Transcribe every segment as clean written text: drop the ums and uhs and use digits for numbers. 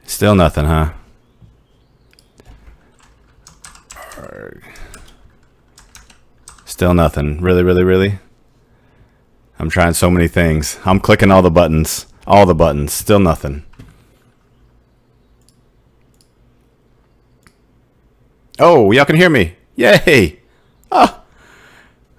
Still nothing, huh? Still nothing. Really, really, really? I'm trying so many things. I'm clicking all the buttons. All the buttons. Still nothing. Oh, y'all can hear me. Yay. Oh,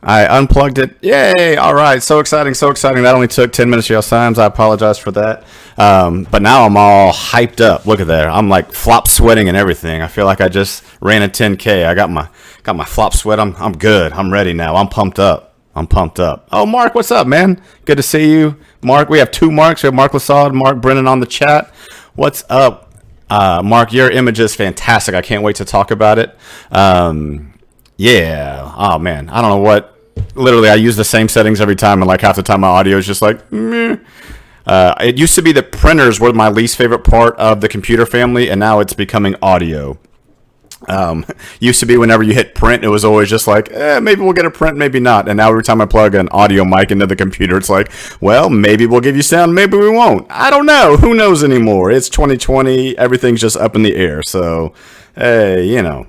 I unplugged it. Yay. All right. So exciting. So exciting. That only took 10 minutes of y'all's time. I apologize for that. But now I'm all hyped up. Look at there. I'm like flop sweating and everything. I feel like I just ran a 10K. I got my flop sweat. I'm good. I'm ready now. I'm pumped up. I'm pumped up. Oh, Mark, what's up, man? Good to see you. Mark, we have two Marks. We have Mark Lasad, Mark Brennan on the chat. What's up? Mark, your image is fantastic. I can't wait to talk about it. Yeah. Oh, man. I don't know what. Literally, I use the same settings every time, and like half the time my audio is just like, meh. It used to be that printers were my least favorite part of the computer family, and now it's becoming audio. Used to be whenever you hit print, it was always just like, maybe we'll get a print, maybe not. And now every time I plug an audio mic into the computer, it's like, well, maybe we'll give you sound, maybe we won't. I don't know. Who knows anymore? It's 2020. Everything's just up in the air. So, hey, you know.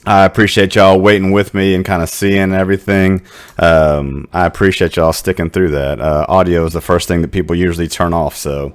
I appreciate y'all waiting with me and kind of seeing everything. I appreciate y'all sticking through that. Audio is the first thing that people usually turn off. So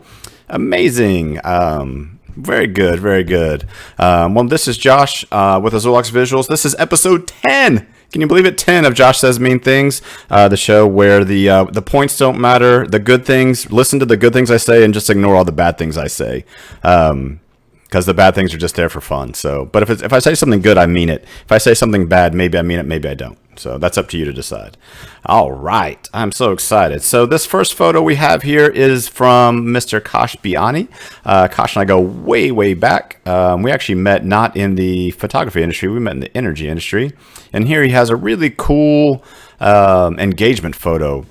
amazing. Very good. Very good. Well, this is Josh with Azulux Visuals. This is episode 10. Can you believe it? 10 of Josh Says Mean Things, the show where the points don't matter. The good things, listen to the good things I say and just ignore all the bad things I say. Because the bad things are just there for fun. So, but if I say something good, I mean it. If I say something bad, maybe I mean it, maybe I don't. So that's up to you to decide. All right, I'm so excited. So this first photo we have here is from Mr. Kosh Biani. Kosh and I go way, way back. We actually met not in the photography industry. We met in the energy industry. And here he has a really cool engagement photo.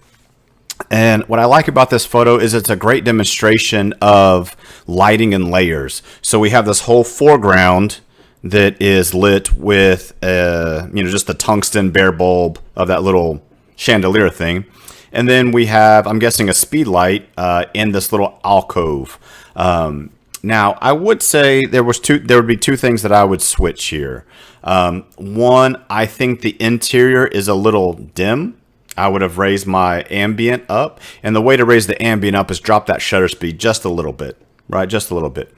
And what I like about this photo is it's a great demonstration of lighting and layers. So we have this whole foreground that is lit with, just the tungsten bare bulb of that little chandelier thing. And then we have, I'm guessing, a speed light in this little alcove. Now, I would say there would be two things that I would switch here. One, I think the interior is a little dim. I would have raised my ambient up. And the way to raise the ambient up is drop that shutter speed just a little bit, right? Just a little bit.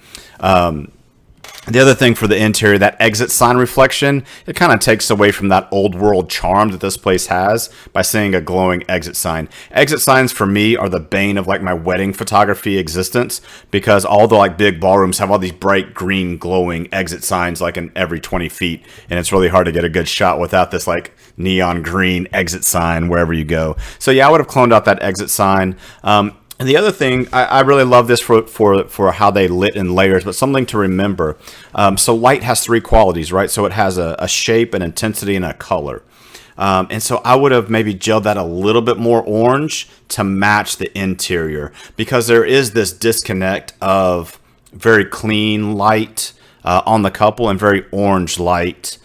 The other thing for the interior, that exit sign reflection, it kind of takes away from that old world charm that this place has by seeing a glowing exit sign. Exit signs for me are the bane of like my wedding photography existence, because all the like big ballrooms have all these bright green glowing exit signs like in every 20 feet. And it's really hard to get a good shot without this like neon green exit sign wherever you go. So yeah, I would have cloned out that exit sign. And the other thing, I really love this for how they lit in layers, but something to remember. So light has three qualities, right? So it has a shape, an intensity, and a color. And so I would have maybe gelled that a little bit more orange to match the interior, because there is this disconnect of very clean light on the couple and very orange light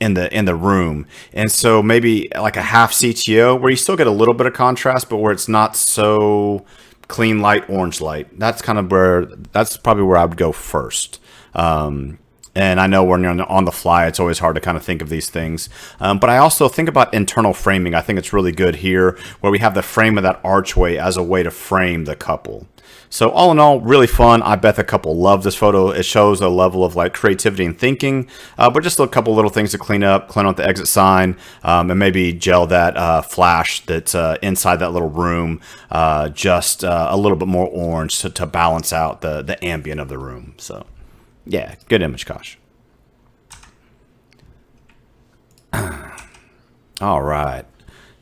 in the room. And so maybe like a half CTO where you still get a little bit of contrast, but where it's not so clean light, orange light. That's probably where I would go first. And I know when you're on the fly, it's always hard to kind of think of these things. But I also think about internal framing. I think it's really good here where we have the frame of that archway as a way to frame the couple. So all in all, really fun. I bet the couple love this photo. It shows a level of like creativity and thinking, but just a couple little things to clean out the exit sign, and maybe gel that flash that's inside that little room, just a little bit more orange to balance out the ambient of the room. So yeah, good image, Kosh. All right.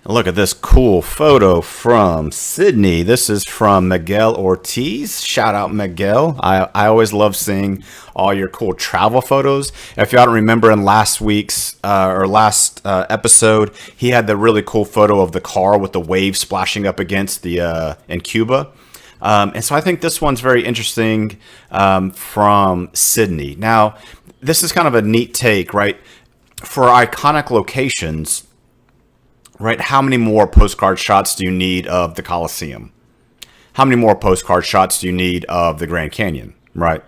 Look at this cool photo from Sydney. This is from Miguel Ortiz. Shout out, Miguel. I always love seeing all your cool travel photos. If y'all don't remember in last week's last episode, he had the really cool photo of the car with the waves splashing up against the in Cuba. And so I think this one's very interesting from Sydney. Now, this is kind of a neat take, right? For iconic locations, right? How many more postcard shots do you need of the Coliseum? How many more postcard shots do you need of the Grand Canyon, right?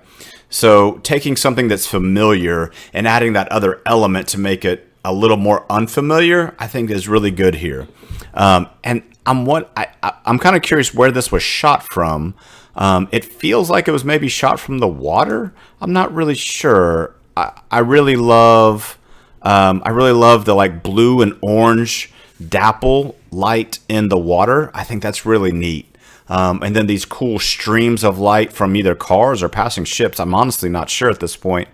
So taking something that's familiar and adding that other element to make it a little more unfamiliar, I think is really good here. And I'm kind of curious where this was shot from. It feels like it was maybe shot from the water. I'm not really sure. I really love the like blue and orange dapple light in the water. I think that's really neat. And then these cool streams of light from either cars or passing ships. I'm honestly not sure at this point.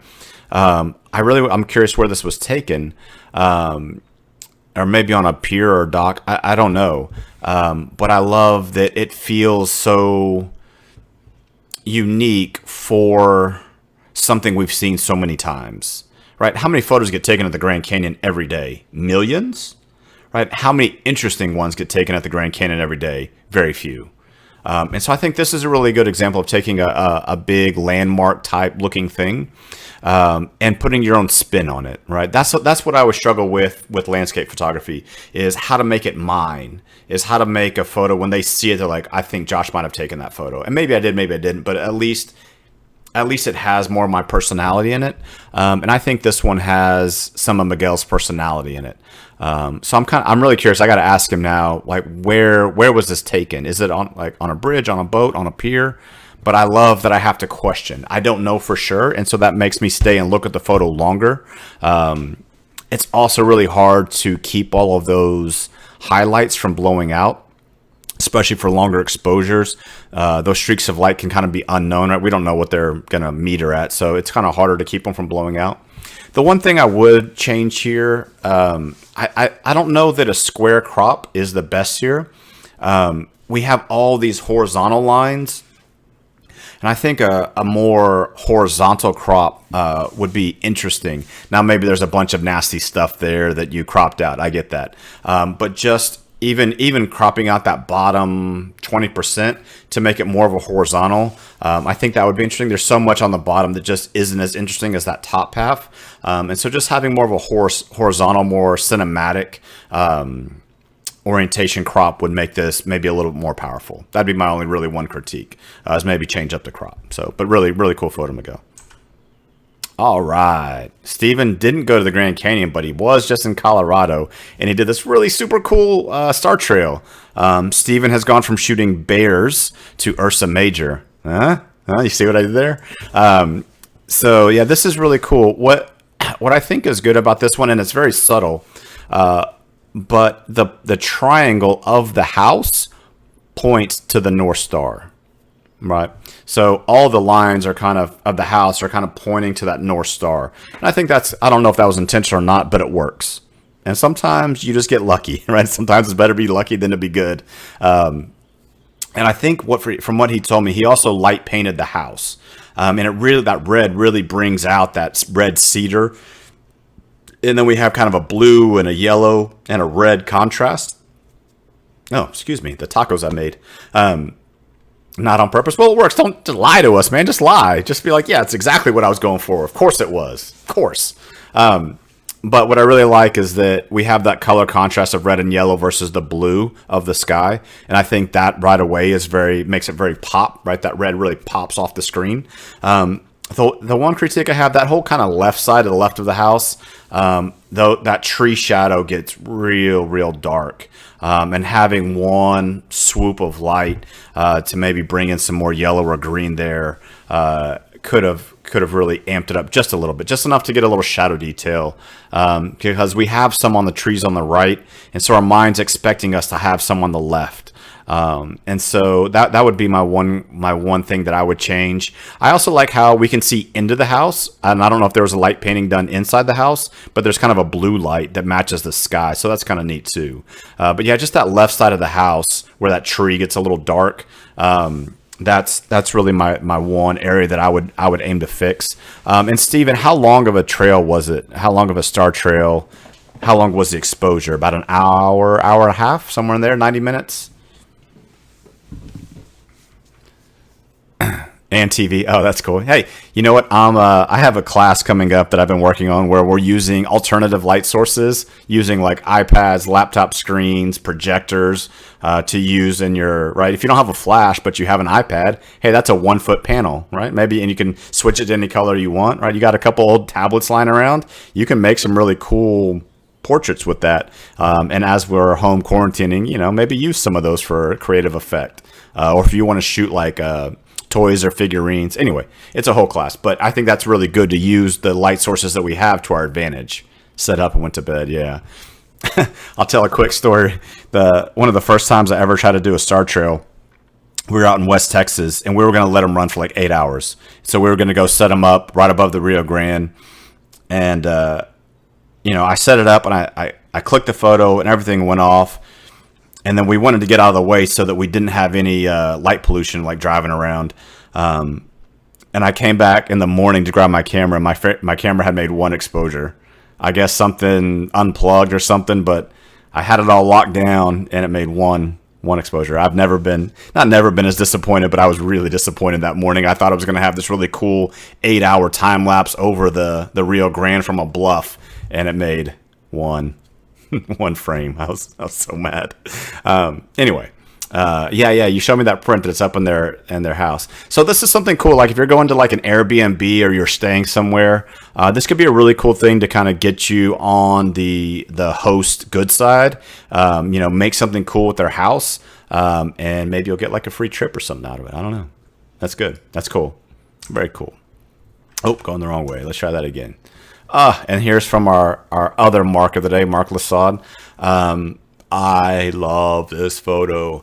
I'm curious where this was taken, or maybe on a pier or dock. I don't know. But I love that it feels so unique for something we've seen so many times, right? How many photos get taken at the Grand Canyon every day? Millions? Right? How many interesting ones get taken at the Grand Canyon every day? Very few. And so I think this is a really good example of taking a big landmark type looking thing and putting your own spin on it, right? That's what I would struggle with landscape photography, is how to make it mine, is how to make a photo when they see it, they're like, I think Josh might have taken that photo. And maybe I did, maybe I didn't, but at least it has more of my personality in it. And I think this one has some of Miguel's personality in it. So I'm really curious. I got to ask him now, like, where was this taken? Is it on a bridge, on a boat, on a pier? But I love that I have to question. I don't know for sure. And so that makes me stay and look at the photo longer. It's also really hard to keep all of those highlights from blowing out, especially for longer exposures. Those streaks of light can kind of be unknown, right? We don't know what they're going to meter at, so it's kind of harder to keep them from blowing out. The one thing I would change here, I don't know that a square crop is the best here. We have all these horizontal lines, And I think a more horizontal crop would be interesting. Now, maybe there's a bunch of nasty stuff there that you cropped out. I get that. But just even cropping out that bottom 20% to make it more of a horizontal, I think that would be interesting. There's so much on the bottom that just isn't as interesting as that top half. And so just having more of a horizontal, more cinematic orientation crop would make this maybe a little bit more powerful. That'd be my only really one critique, is maybe change up the crop. So, but really, really cool photo, Miguel. All right. Steven didn't go to the Grand Canyon, but he was just in Colorado, and he did this really super cool star trail. Steven has gone from shooting bears to Ursa Major. Huh? You see what I did there? So, yeah, this is really cool. What I think is good about this one, and it's very subtle, but the triangle of the house points to the North Star, right? So all the lines are kind of the house are kind of pointing to that North Star. And I think I don't know if that was intentional or not, but it works. And sometimes you just get lucky, right? Sometimes it's better to be lucky than to be good. And I think from what he told me, he also light painted the house. And that red really brings out that red cedar. And then we have kind of a blue and a yellow and a red contrast. Oh, excuse me. The tacos I made. Not on purpose. Well, it works. Don't lie to us, man. Just lie. Just be like, yeah, it's exactly what I was going for. Of course it was. Of course. But what I really like is that we have that color contrast of red and yellow versus the blue of the sky. And I think that right away makes it very pop, right? That red really pops off the screen. The one critique I have, that whole kind of left side to the left of the house, though that tree shadow gets real dark. And having one swoop of light to maybe bring in some more yellow or green there could have really amped it up just a little bit, just enough to get a little shadow detail, because we have some on the trees on the right, and so our mind's expecting us to have some on the left. And so that would be my one thing that I would change. I also like how we can see into the house, and I don't know if there was a light painting done inside the house, but there's kind of a blue light that matches the sky, so that's kind of neat too. But yeah, just that left side of the house where that tree gets a little dark. That's really my one area that I would aim to fix. And Steven, how long of a trail was it? How long of a star trail? How long was the exposure? About an hour and a half, somewhere in there, 90 minutes. And TV. Oh, that's cool. Hey, you know what? I have a class coming up that I've been working on where we're using alternative light sources, using like iPads, laptop screens, projectors to use in your, right? If you don't have a flash, but you have an iPad, hey, that's a 1 foot panel, right? Maybe, and you can switch it to any color you want, right? You got a couple old tablets lying around. You can make some really cool portraits with that. And as we're home quarantining, maybe use some of those for creative effect. Or if you want to shoot like toys or figurines. Anyway, it's a whole class, but I think that's really good to use the light sources that we have to our advantage. Set up and went to bed. Yeah. I'll tell a quick story. One of the first times I ever tried to do a star trail, we were out in West Texas, and we were going to let them run for like 8 hours. So we were going to go set them up right above the Rio Grande. And, I set it up, and I clicked the photo, and everything went off. And then we wanted to get out of the way so that we didn't have any light pollution, like driving around. And I came back in the morning to grab my camera, and my camera had made one exposure. I guess something unplugged or something, but I had it all locked down, and it made one exposure. I've never been as disappointed, but I was really disappointed that morning. I thought I was going to have this really cool 8-hour time lapse over the Rio Grande from a bluff, and it made one frame. I was so mad. Anyway, you showed me that print that's up in their house. So this is something cool. Like if you're going to like an Airbnb or you're staying somewhere, this could be a really cool thing to kind of get you on the host good side. Make something cool with their house, and maybe you'll get like a free trip or something out of it. I don't know. That's good. That's cool. Very cool. Oh, going the wrong way. Let's try that again. And here's from our other mark of the day, Mark Lasad. I love this photo.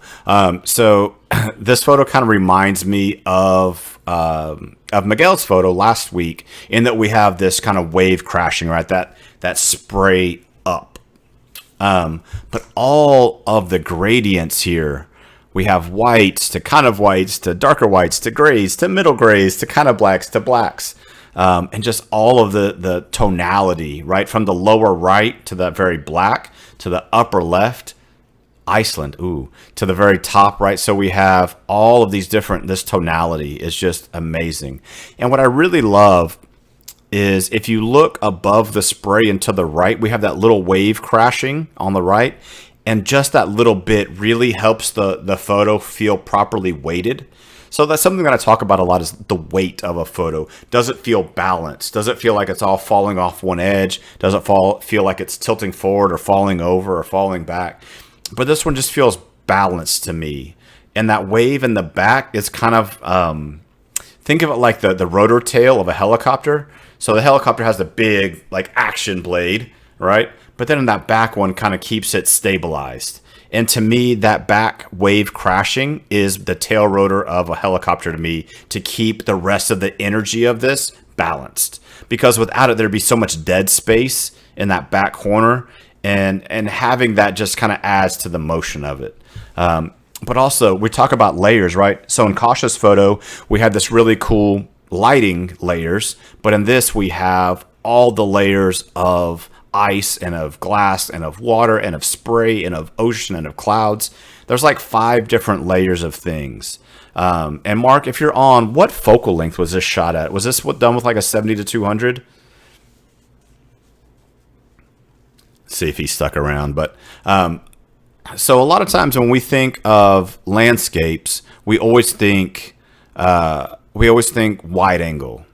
So this photo kind of reminds me of Miguel's photo last week, in that we have this kind of wave crashing, right? That spray up. But all of the gradients here We have whites to kind of whites to darker whites to grays to middle grays to kind of blacks to blacks. And just all of the tonality, right? From the lower right to the very black to the upper left, Iceland, to the very top right. So we have all of these different, this tonality is just amazing. And what I really love is if you look above the spray and to the right, we have that little wave crashing on the right. And just that little bit really helps the photo feel properly weighted. So that's something that I talk about a lot, is the weight of a photo. Does it feel balanced? Does it feel like it's all falling off one edge? Does it feel like it's tilting forward or falling over or falling back? But this one just feels balanced to me. And that wave in the back is kind of, think of it like the rotor tail of a helicopter. So the helicopter has the big like action blade, right? But then in that back one kind of keeps it stabilized. And to me, that back wave crashing is the tail rotor of a helicopter to me, to keep the rest of the energy of this balanced. Because without it, there'd be so much dead space in that back corner. And having that just kind of adds to the motion of it. But also, we talk about layers, right? So in Cautious Photo, we had this really cool lighting layers. But in this, we have all the layers of ice and of glass and of water and of spray and of ocean and of clouds. There's like 5 different layers of things. And Mark, if you're on, what focal length was this shot at? Was this done with like a 70 to 200? See if he's stuck around. But so a lot of times when we think of landscapes, we always think wide angle.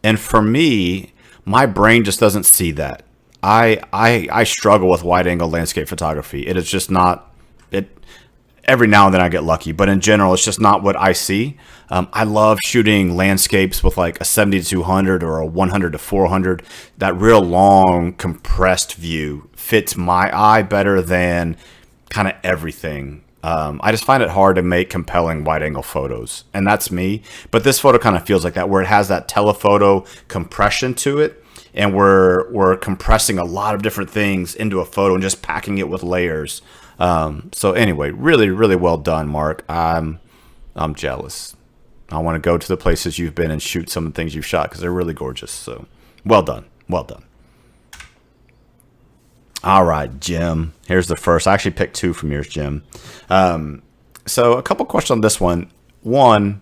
And for me, my brain just doesn't see that. I struggle with wide angle landscape photography. It is just not it. Every now and then I get lucky, but in general, it's just not what I see. I love shooting landscapes with like a 70 to 200 or a 100 to 400. That real long compressed view fits my eye better than kind of everything. I just find it hard to make compelling wide angle photos, and that's me. But this photo kind of feels like that, where it has that telephoto compression to it. And we're compressing a lot of different things into a photo and just packing it with layers. So anyway, really, really well done, Mark. I'm jealous. I want to go to the places you've been and shoot some of the things you've shot, because they're really gorgeous. So well done. Well done. All right, Jim. Here's the first. I actually picked 2 from yours, Jim. So a couple questions on this one. One,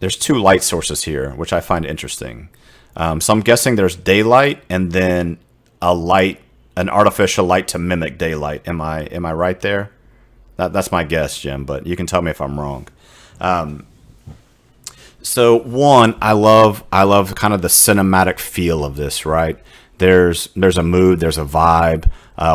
there's 2 light sources here, which I find interesting. So I'm guessing there's daylight and then an artificial light to mimic daylight. Am I right there? That's my guess, Jim, but you can tell me if I'm wrong. So one, I love kind of the cinematic feel of this, right? There's a mood, there's a vibe.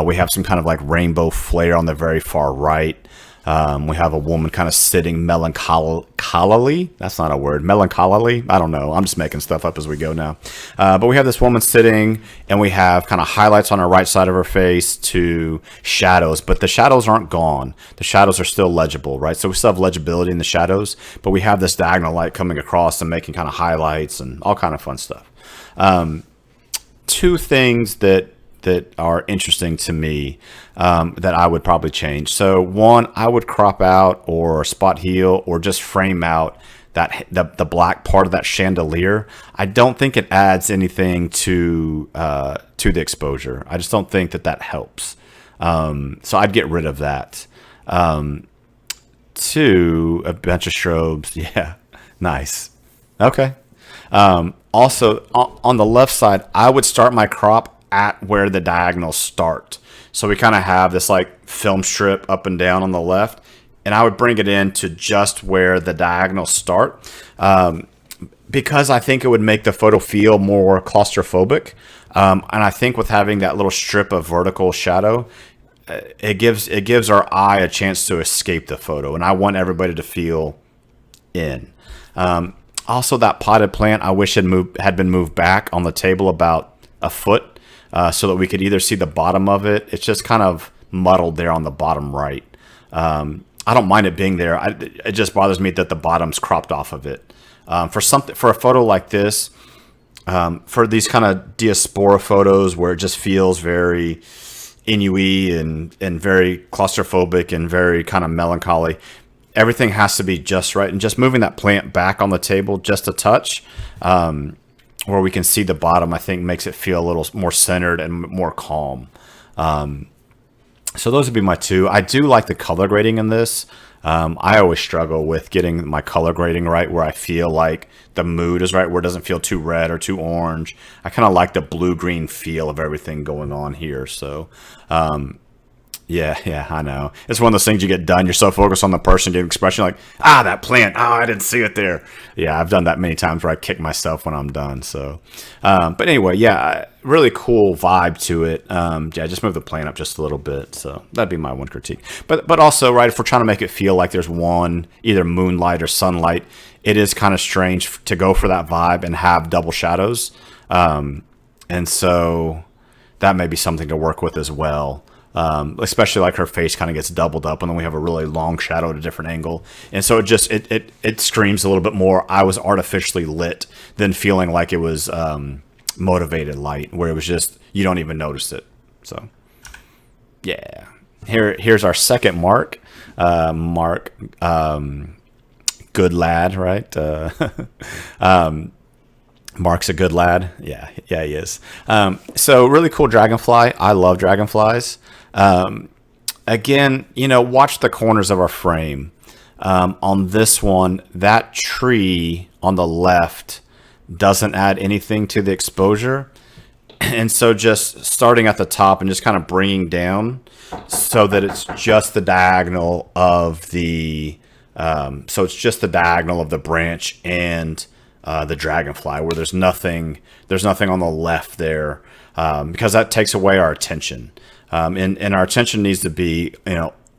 We have some kind of like rainbow flare on the very far right. We have a woman kind of sitting melancholily. That's not a word. Melancholily. I don't know. I'm just making stuff up as we go now. But we have this woman sitting, and we have kind of highlights on her right side of her face to shadows, but the shadows aren't gone. The shadows are still legible, right? So we still have legibility in the shadows, but we have this diagonal light coming across and making kind of highlights and all kind of fun stuff. 2 things that are interesting to me that I would probably change. So one, I would crop out or spot heal or just frame out that the black part of that chandelier. I don't think it adds anything to the exposure. I just don't think that helps. So I'd get rid of that. 2, a bunch of strobes. Yeah, nice. Okay. Also, on the left side, I would start my crop at where the diagonals start. So we kind of have this like film strip up and down on the left, and I would bring it in to just where the diagonals start, because I think it would make the photo feel more claustrophobic. And I think with having that little strip of vertical shadow, it gives our eye a chance to escape the photo, and I want everybody to feel in. Also, that potted plant, I wish had been moved back on the table about a foot, so that we could either see the bottom of it. It's just kind of muddled there on the bottom right. I don't mind it being there. It just bothers me that the bottom's cropped off of it. For a photo like this, for these kind of diaspora photos where it just feels very Inuit and very claustrophobic and very kind of melancholy, everything has to be just right, and just moving that plant back on the table just a touch, where we can see the bottom, I think makes it feel a little more centered and more calm. So those would be my two. I do like the color grading in this. I always struggle with getting my color grading right, where I feel like the mood is right, where it doesn't feel too red or too orange. I kind of like the blue-green feel of everything going on here. So, yeah, I know. It's one of those things you get done. You're so focused on the person getting expression, like, that plant. I didn't see it there. Yeah, I've done that many times where I kick myself when I'm done. So, but anyway, yeah, really cool vibe to it. Yeah, just move the plant up just a little bit. So that'd be my one critique. But also, right, if we're trying to make it feel like there's one, either moonlight or sunlight, it is kind of strange to go for that vibe and have double shadows. And so that may be something to work with as well. Especially like her face kind of gets doubled up, and then we have a really long shadow at a different angle, and so it screams a little bit more I was artificially lit than feeling like it was motivated light, where it was just you don't even notice it. So yeah, here's our second Mark. Good lad, right? Mark's a good lad. Yeah, he is. So really cool dragonfly. I love dragonflies. Again, watch the corners of our frame. On this one, that tree on the left doesn't add anything to the exposure. And so just starting at the top and just kind of bringing down so that it's just the diagonal of the, branch and the dragonfly, where there's nothing on the left there, because that takes away our attention, and our attention needs to be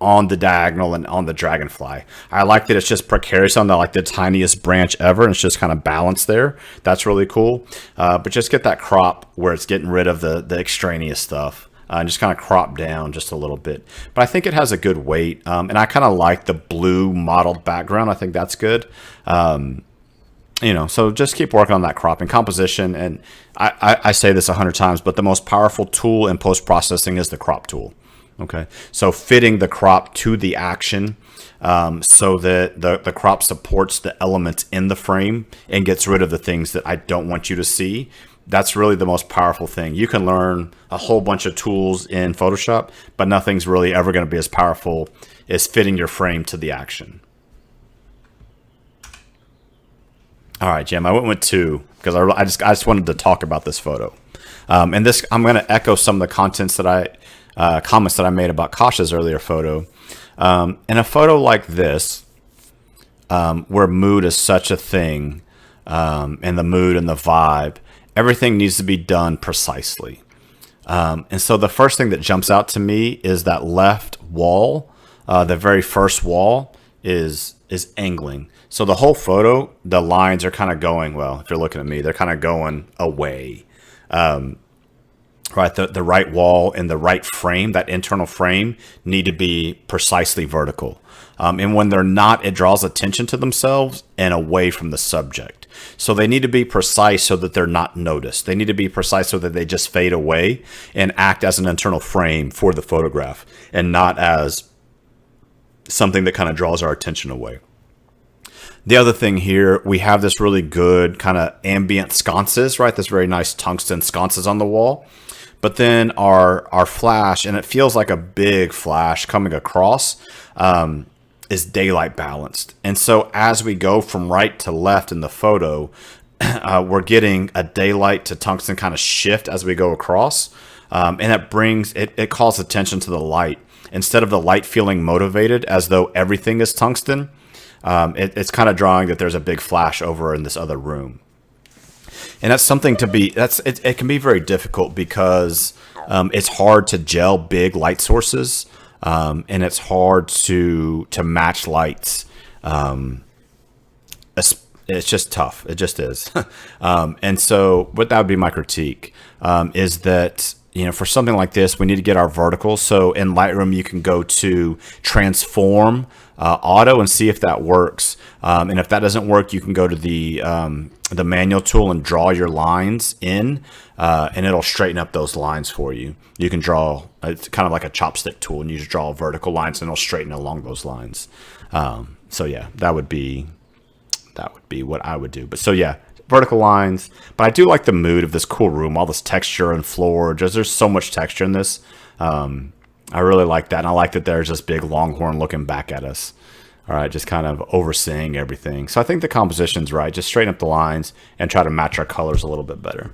on the diagonal and on the dragonfly. I like that it's just precarious on the tiniest branch ever, and it's just kind of balanced there. That's really cool. But just get that crop where it's getting rid of the extraneous stuff. And just kind of crop down just a little bit. But I think it has a good weight, and I kind of like the blue mottled background. I think that's good. So just keep working on that crop and composition. And I say this 100 times, but the most powerful tool in post-processing is the crop tool. Okay, so fitting the crop to the action, so that the crop supports the elements in the frame and gets rid of the things that I don't want you to see. That's really the most powerful thing. You can learn a whole bunch of tools in Photoshop, but nothing's really ever going to be as powerful as fitting your frame to the action. All right, Jim, I went with 2 because I just wanted to talk about this photo. And this, I'm going to echo some of the comments that I made about Kasha's earlier photo. In a photo like this, where mood is such a thing, and the mood and the vibe, everything needs to be done precisely. And so the first thing that jumps out to me is that left wall. The very first wall is angling. So the whole photo, the lines are kind of going, well, if you're looking at me, they're kind of going away. Right, the right wall and the right frame, that internal frame, need to be precisely vertical. And when they're not, it draws attention to themselves and away from the subject. So they need to be precise so that they're not noticed. They need to be precise so that they just fade away and act as an internal frame for the photograph and not as something that kind of draws our attention away. The other thing here, we have this really good kind of ambient sconces, right? This very nice tungsten sconces on the wall. But then our flash, and it feels like a big flash coming across, is daylight balanced. And so as we go from right to left in the photo, we're getting a daylight to tungsten kind of shift as we go across. And it calls attention to the light. Instead of the light feeling motivated as though everything is tungsten, it's kind of drawing that there's a big flash over in this other room. And that's something it can be very difficult because it's hard to gel big light sources, and it's hard to match lights. It's just tough. It just is. And so what that would be my critique, is that, for something like this, we need to get our verticals. So in Lightroom, you can go to transform auto and see if that works. And if that doesn't work, you can go to the manual tool and draw your lines in, and it'll straighten up those lines for you. You can draw, it's kind of like a chopstick tool, and you just draw vertical lines and it'll straighten along those lines. So yeah, that would be what I would do. But so yeah, vertical lines. But I do like the mood of this cool room, all this texture and floor. Just there's so much texture in this. I really like that, and I like that there's this big longhorn looking back at us. All right, just kind of overseeing everything. So I think the composition's right. Just straighten up the lines and try to match our colors a little bit better.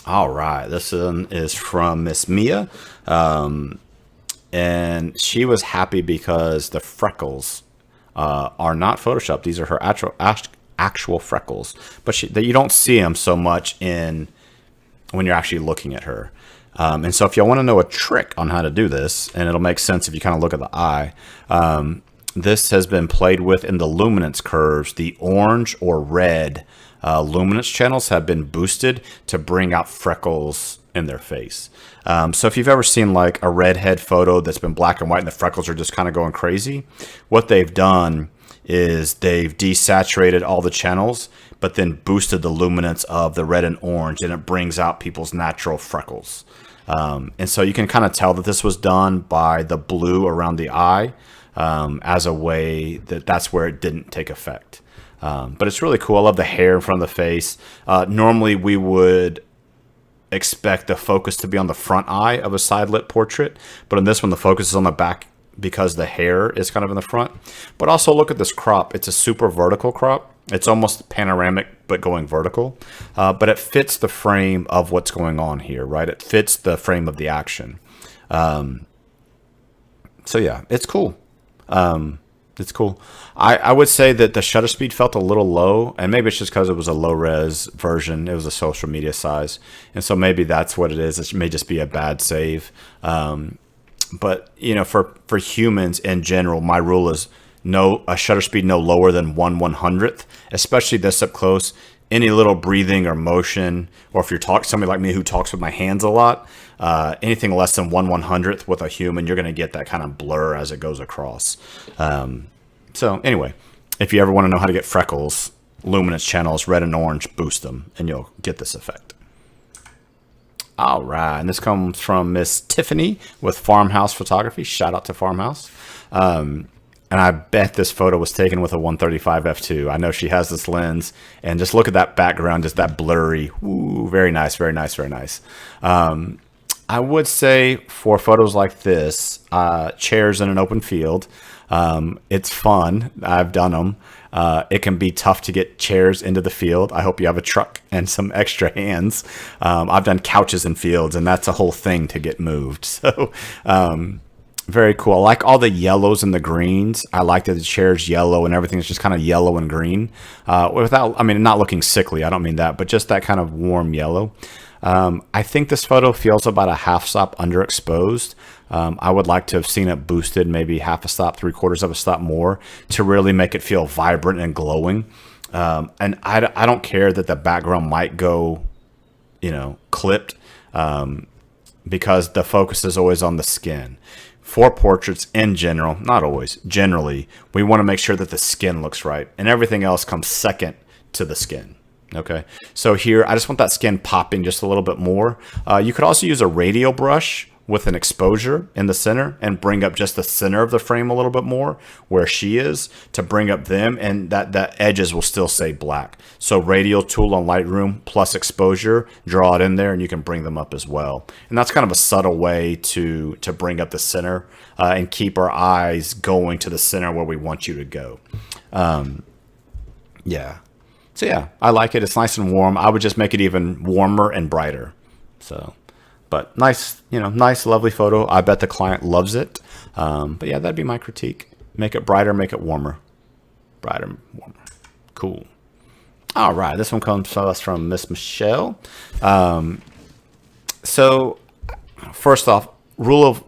All right, this one is from Miss Mia. And she was happy because the freckles are not Photoshopped. These are her actual freckles. But you don't see them so much when you're actually looking at her. And so if y'all want to know a trick on how to do this, and it'll make sense if you kind of look at the eye, this has been played with in the luminance curves. The orange or red luminance channels have been boosted to bring out freckles in their face. So if you've ever seen like a redhead photo that's been black and white and the freckles are just kind of going crazy, what they've done is they've desaturated all the channels, but then boosted the luminance of the red and orange, and it brings out people's natural freckles. And so you can kind of tell that this was done by the blue around the eye as a way that's where it didn't take effect. But it's really cool. I love the hair in front of the face. Normally we would expect the focus to be on the front eye of a side lit portrait, but in this one the focus is on the back because the hair is kind of in the front. But also look at this crop. It's a super vertical crop. It's almost panoramic but going vertical, but it fits the frame of what's going on here, right? It fits the frame of the action. So yeah, it's cool. It's cool. I would say that the shutter speed felt a little low, and maybe it's just because it was a low res version. It was a social media size, and so maybe that's what it is. It may just be a bad save. But you know, for humans in general, my rule is a shutter speed no lower than 1/100th, especially this up close. Any little breathing or motion, or if you're somebody like me who talks with my hands a lot, anything less than 1/100th with a human, you're going to get that kind of blur as it goes across. So anyway, if you ever want to know how to get freckles, luminance channels, red and orange, boost them, and you'll get this effect. All right, and this comes from Miss Tiffany with Farmhouse Photography. Shout out to Farmhouse. And I bet this photo was taken with a 135 f2. I know she has this lens, and just look at that background, just that blurry. Ooh, very nice, very nice, very nice. I would say for photos like this, chairs in an open field, it's fun. I've done them. It can be tough to get chairs into the field. I hope you have a truck and some extra hands. I've done couches in fields, and that's a whole thing to get moved. So, very cool. I like all the yellows and the greens. I like that the chair's yellow and everything's just kind of yellow and green. Not looking sickly. I don't mean that, but just that kind of warm yellow. I think this photo feels about a half stop underexposed. I would like to have seen it boosted maybe half a stop, 3/4 of a stop more to really make it feel vibrant and glowing. And I don't care that the background might go, clipped, because the focus is always on the skin. For portraits in general, not always, generally, we want to make sure that the skin looks right, and everything else comes second to the skin. Okay, so here I just want that skin popping just a little bit more. You could also use a radial brush with an exposure in the center and bring up just the center of the frame a little bit more where she is to bring up them, and that edges will still stay black. So radial tool on Lightroom plus exposure, draw it in there, and you can bring them up as well. And that's kind of a subtle way to bring up the center and keep our eyes going to the center where we want you to go. Yeah. So yeah, I like it. It's nice and warm. I would just make it even warmer and brighter. So, but nice, nice, lovely photo. I bet the client loves it. But yeah, that'd be my critique. Make it brighter, make it warmer. Brighter, warmer. Cool. All right, this one comes to us from Miss Michelle. So first off, rule of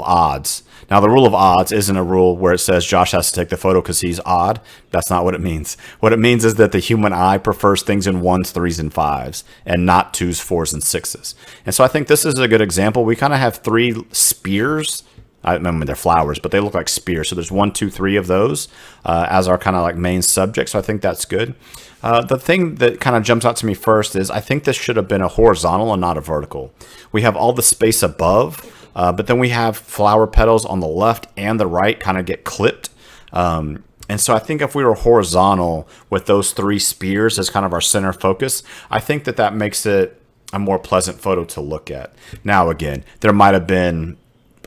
odds. Now, the rule of odds isn't a rule where it says Josh has to take the photo because he's odd. That's not what it means. What it means is that the human eye prefers things in 1s, 3s, and 5s, and not 2s, 4s, and 6s. And so I think this is a good example. We kind of have 3 spears I mean, they're flowers, but they look like spears. So there's 1, 2, 3 of those as our kind of like main subject. So I think that's good. The thing that kind of jumps out to me first is I think this should have been a horizontal and not a vertical. We have all the space above, but then we have flower petals on the left and the right kind of get clipped. And so I think if we were horizontal with those 3 spears as kind of our center focus, I think that that makes it a more pleasant photo to look at. Now, again, there might have been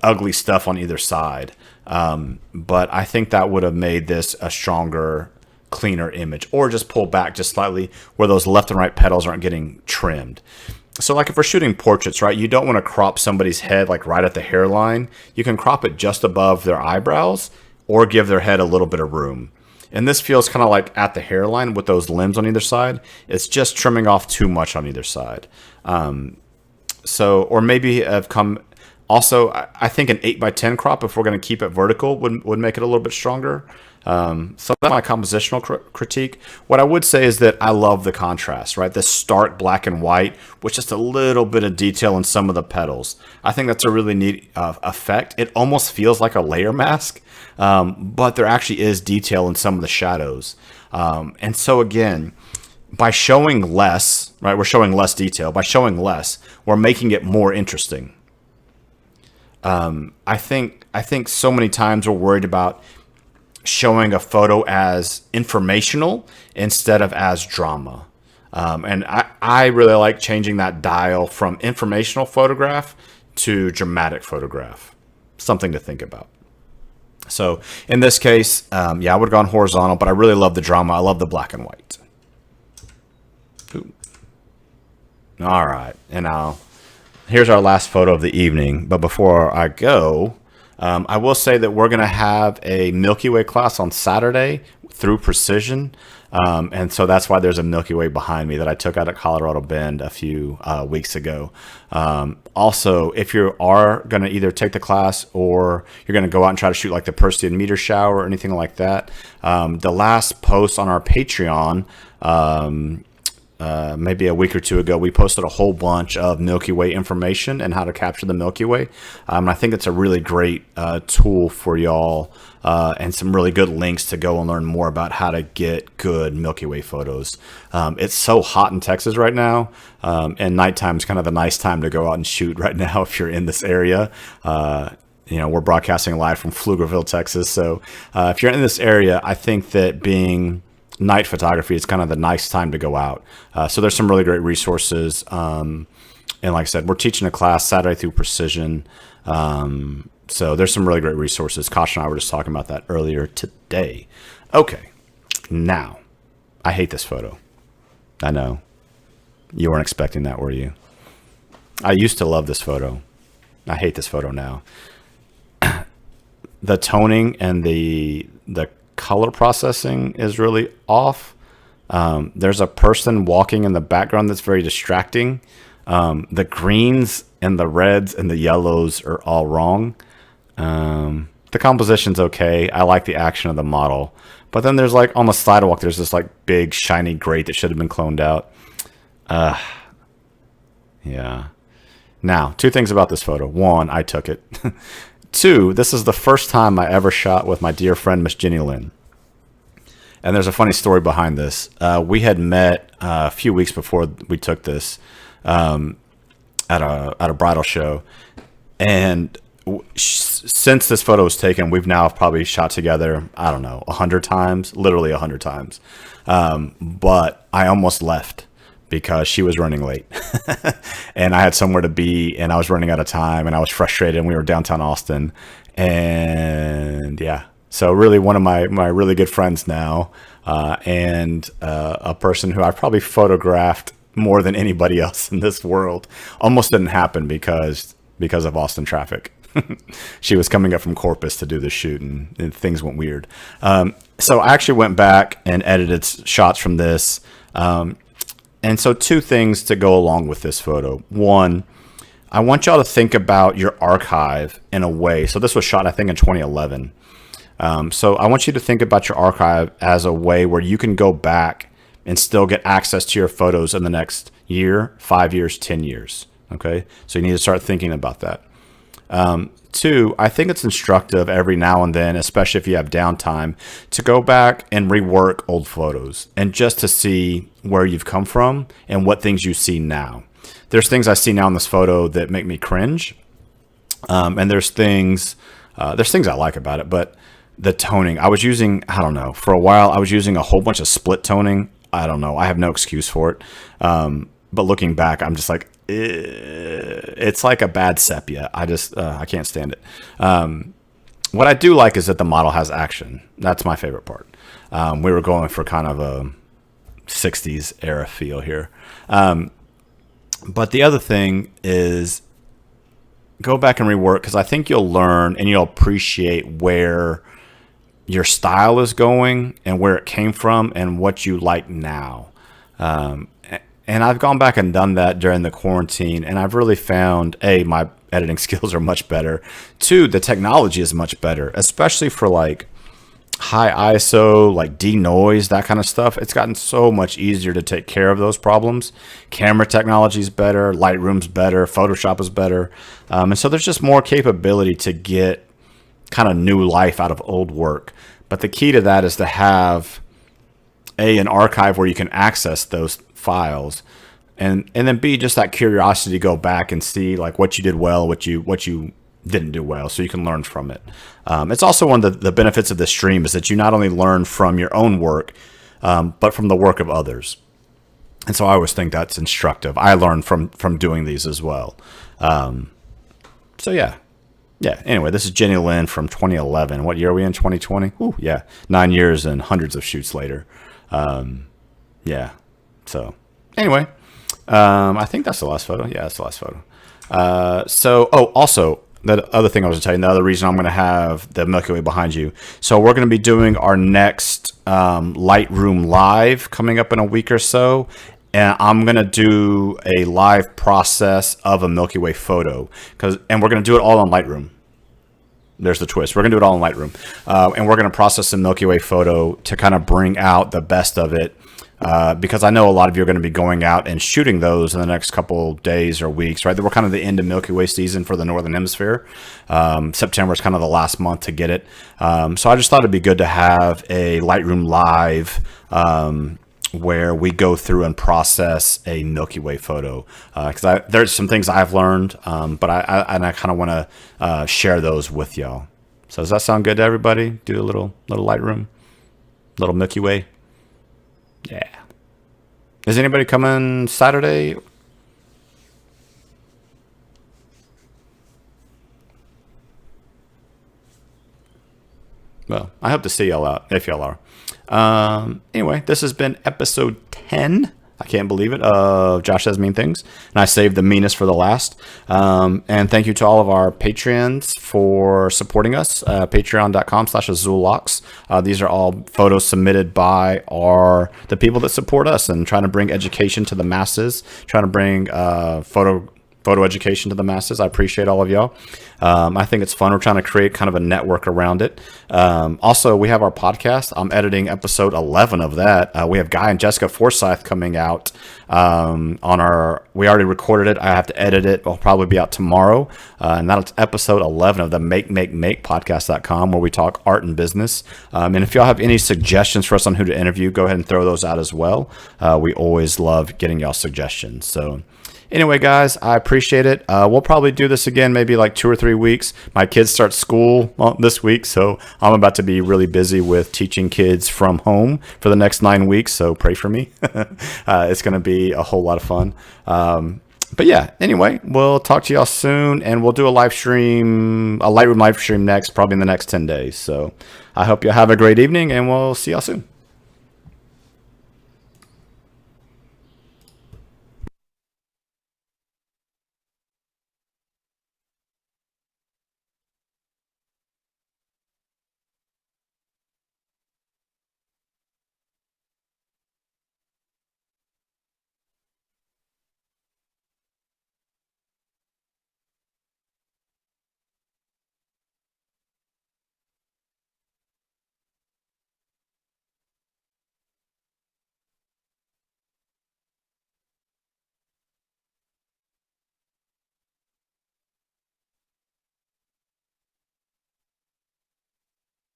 ugly stuff on either side, but I think that would have made this a stronger, cleaner image, or just pull back just slightly where those left and right petals aren't getting trimmed. So like if we're shooting portraits, right, you don't want to crop somebody's head like right at the hairline. You can crop it just above their eyebrows or give their head a little bit of room. And this feels kind of like at the hairline with those limbs on either side. It's just trimming off too much on either side. Or maybe have come. Also, I think an 8x10 crop, if we're going to keep it vertical, would make it a little bit stronger. So that's my compositional critique. What I would say is that I love the contrast, right? The stark black and white with just a little bit of detail in some of the petals. I think that's a really neat effect. It almost feels like a layer mask, but there actually is detail in some of the shadows. And so again, by showing less, right? We're showing less detail. By showing less, we're making it more interesting. I think so many times we're worried about showing a as as informational instead of as drama. And I really like changing that dial from informational photograph to dramatic photograph. Something to think about. So in this case, I would have gone horizontal, but I really love the drama. I love the black and white. Ooh. All right. And now here's our last photo of the evening. But before I go, I will say that we're going to have a Milky Way class on Saturday through Precision. And so that's why there's a Milky Way behind me that I took out at Colorado Bend a few weeks ago. Also, if you are going to either take the class or you're going to go out and try to shoot like the Perseid meteor shower or anything like that, the last post on our Patreon, maybe a week or two ago, we posted a whole bunch of Milky Way information and how to capture the Milky Way. I think it's a really great tool for y'all and some really good links to go and learn more about how to get good Milky Way photos. It's so hot in Texas right now, and nighttime is kind of a nice time to go out and shoot right now if you're in this area. We're broadcasting live from Pflugerville, Texas. So if you're in this area, I think that being night photography is kind of the nice time to go out. So there's some really great resources. And like I said, we're teaching a class Saturday through Precision. So there's some really great resources. Kosh and I were just talking about that earlier today. Okay. Now, I hate this photo. I know. You weren't expecting that, were you? I used to love this photo. I hate this photo now. The toning and the color processing is really off. There's a person walking in the background that's very distracting. The greens and the reds and the yellows are all wrong. The composition's okay. I like the action of the model. But then there's like on the sidewalk, there's this like big shiny grate that should have been cloned out. Yeah. Now, 2 things about this photo. 1, I took it. 2, this is the first time I ever shot with my dear friend, Miss Jenny Lynn. And there's a funny story behind this. We had met a few weeks before we took this at a bridal show. And since this photo was taken, we've now probably shot together, I don't know, 100 times, literally 100 times. But I almost left because she was running late and I had somewhere to be and I was running out of time and I was frustrated and we were downtown Austin. And yeah, so really one of my really good friends now and a person who I probably photographed more than anybody else in this world almost didn't happen because of Austin traffic. She was coming up from Corpus to do the shoot and things went weird. So I actually went back and edited shots from this. And so 2 things to go along with this photo. 1, I want y'all to think about your archive in a way. So this was shot, I think, in 2011. So I want you to think about your archive as a way where you can go back and still get access to your photos in the next year, 5 years, 10 years. Okay, so you need to start thinking about that. Two, I think it's instructive every now and then, especially if you have downtime, to go back and rework old photos and just to see where you've come from and what things you see now. There's things I see now in this photo that make me cringe. And there's things I like about it, but the toning, I don't know, for a while I was using a whole bunch of split toning. I don't know. I have no excuse for it. But looking back, I'm just like, it's like a bad sepia. I can't stand it. What I do like is that the model has action. That's my favorite part. We were going for kind of a 60s era feel here. But the other thing is go back and rework, because I think you'll learn and you'll appreciate where your style is going and where it came from and what you like now. And I've gone back and done that during the quarantine, and I've really found, A, my editing skills are much better. Two, the technology is much better, especially for like high ISO, like denoise, that kind of stuff. It's gotten so much easier to take care of those problems. Camera technology is better, Lightroom's better, Photoshop is better. And so there's just more capability to get kind of new life out of old work. But the key to that is to have an archive where you can access those files, and then B, just that curiosity to go back and see like what you did well, what you didn't do well, so you can learn from it. It's also one of the benefits of the stream is that you not only learn from your own work, but from the work of others. And so I always think that's instructive. I learn from doing these as well. So yeah. Anyway, this is Jenny Lynn from 2011. What year are we in? 2020? Ooh, yeah. 9 years and hundreds of shoots later. Yeah. So anyway, I think that's the last photo. Yeah, that's the last photo. Also, the other thing I was going to tell you, the other reason I'm going to have the Milky Way behind you. So we're going to be doing our next Lightroom Live coming up in a week or so. And I'm going to do a live process of a Milky Way photo, and we're going to do it all on Lightroom. There's the twist. We're going to do it all in Lightroom. And we're going to process the Milky Way photo to kind of bring out the best of it. Because I know a lot of you are going to be going out and shooting those in the next couple days or weeks, right? We're kind of the end of Milky Way season for the Northern Hemisphere. September is kind of the last month to get it. So I just thought it'd be good to have a Lightroom Live where we go through and process a Milky Way photo. Because there's some things I've learned, but I kind of want to share those with y'all. So does that sound good to everybody? Do a little Lightroom, little Milky Way. Yeah. Is anybody coming Saturday? Well, I hope to see y'all out, if y'all are. Anyway, this has been episode 10. I can't believe it, of Josh Says Mean Things. And I saved the meanest for the last. And thank you to all of our Patreons for supporting us. Patreon.com/AzulLocks. These are all photos submitted by the people that support us and trying to bring education to the masses, trying to bring photo education to the masses. I appreciate all of y'all. I think it's fun. We're trying to create kind of a network around it. Also, we have our podcast. I'm editing episode 11 of that. We have Guy and Jessica Forsyth coming out we already recorded it. I have to edit it. It'll probably be out tomorrow. And that's episode 11 of the Make podcast.com, where we talk art and business. And if y'all have any suggestions for us on who to interview, go ahead and throw those out as well. We always love getting y'all suggestions. So anyway, guys, I appreciate it. We'll probably do this again maybe like 2 or 3 weeks. My kids start school this week, so I'm about to be really busy with teaching kids from home for the next 9 weeks, so pray for me. It's going to be a whole lot of fun. But yeah, anyway, we'll talk to y'all soon, and we'll do a Lightroom live stream next, probably in the next 10 days. So I hope y'all have a great evening, and we'll see y'all soon.